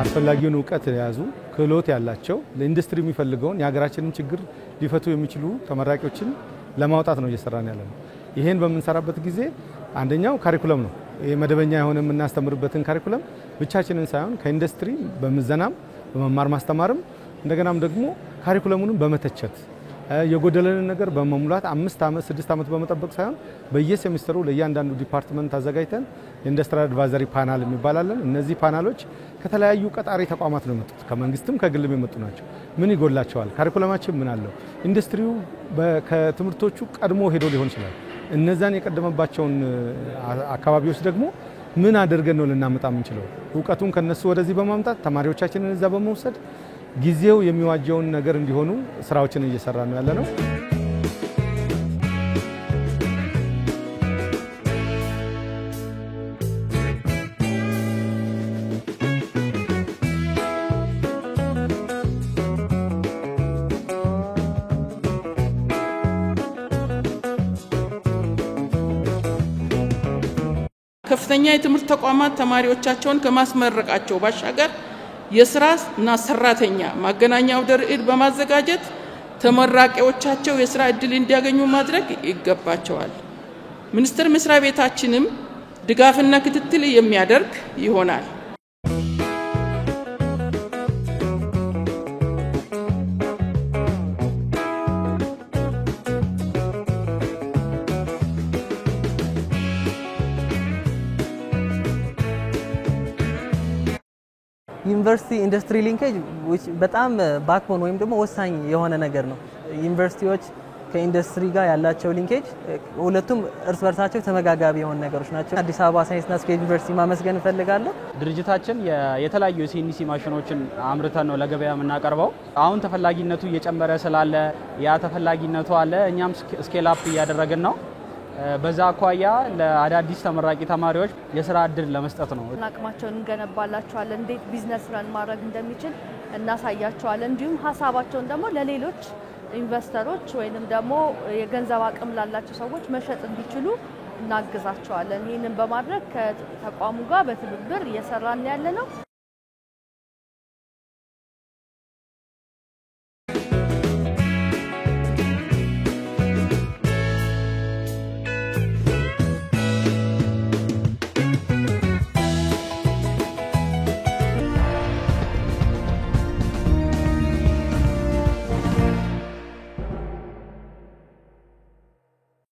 አስፈላጊውን ዕውቀት የያዙ ክህሎት ያላቸው ለኢንዱስትሪ የሚፈልገውን የሀገራችንን ችግር ሊፈቱ የሚችሉ ተመራቂዎችን ለማውጣት ነው እየሰራን ያለነው። ይሄን በመንሰራበት ጊዜ አንደኛው ካሪኩለም ነው። የመደበኛ የሆነ የምናስተምርበትን ካሪኩለም ብቻችንን ሳይሆን ከኢንዱስትሪ በመዘናም በመማር ማስተማርም እንደገናም ደግሞ ካሪኩለሙን በመተቸት የጎደለንን ነገር በመሙላት 5 ዓመት 6 ዓመት በመጠበቅ ሳይሆን በየሴሚስተሩ ለእያንዳንዱ ዲፓርትመንት አዘጋጅተን ኢንዱስትሪያል አድቫይዘሪ ፓናል የሚባላለን። እነዚህ ፓናሎች ከተለያዩ ቀጣሪ ተቋማት ነው የመጡት፣ ከመንግስትም ከግልም የመጡ ናቸው። ምን ይጎላቸዋል? ካሪኩለማችን ምን አለው? ኢንዱስትሪው ከትምህርቶቹ ቀድሞ ሄዶ ሊሆን ይችላል። እነዛን የቀደመባቸውን አካባቢዎች ደግሞ ምን አድርገን ነው ልናመጣ የምንችለው? ዕውቀቱን ከነሱ ወደዚህ በማምጣት ተማሪዎቻችንን እዛ በመውሰድ ጊዜው የሚዋጀውን ነገር እንዲሆኑ ስራዎችን እየሰራ ነው ያለነው። ከፍተኛ የትምህርት ተቋማት ተማሪዎቻቸውን ከማስመረቃቸው ባሻገር የስራና ሰራተኛ ማገናኛ አውደ ርዕይ በማዘጋጀት ተመራቂዎቻቸው የስራ ዕድል እንዲያገኙ ማድረግ ይገባቸዋል። ሚኒስቴር መስሪያ ቤታችንም ድጋፍና ክትትል የሚያደርግ ይሆናል። ዩኒቨርሲቲ ኢንዱስትሪ ሊንኬጅ በጣም ባክቦን ወይም ደግሞ ወሳኝ የሆነ ነገር ነው። ዩኒቨርሲቲዎች ከኢንዱስትሪ ጋር ያላቸው ሊንኬጅ ሁለቱም እርስ በርሳቸው ተመጋጋቢ የሆኑ ነገሮች ናቸው። አዲስ አበባ ሳይንስና ስፔስ ዩኒቨርሲቲ ማመስገን እፈልጋለሁ። ድርጅታችን የተለያዩ የሲኤንሲ ማሽኖችን አምርተን ነው ለገበያ የምናቀርበው። አሁን ተፈላጊነቱ እየጨመረ ስላለ ያ ተፈላጊነቱ አለ፣ እኛም ስኬል አፕ እያደረግን ነው። በዛ አኳያ ለአዳዲስ ተመራቂ ተማሪዎች የስራ ዕድል ለመስጠት ነው። አቅማቸውን እንገነባላቸዋለን፣ እንዴት ቢዝነስ ረን ማድረግ እንደሚችል እናሳያቸዋለን። እንዲሁም ሐሳባቸውን ደግሞ ለሌሎች ኢንቨስተሮች ወይንም ደግሞ የገንዘብ አቅም ላላቸው ሰዎች መሸጥ እንዲችሉ እናግዛቸዋለን። ይሄንን በማድረግ ከተቋሙ ጋር በትብብር እየሰራን ያለነው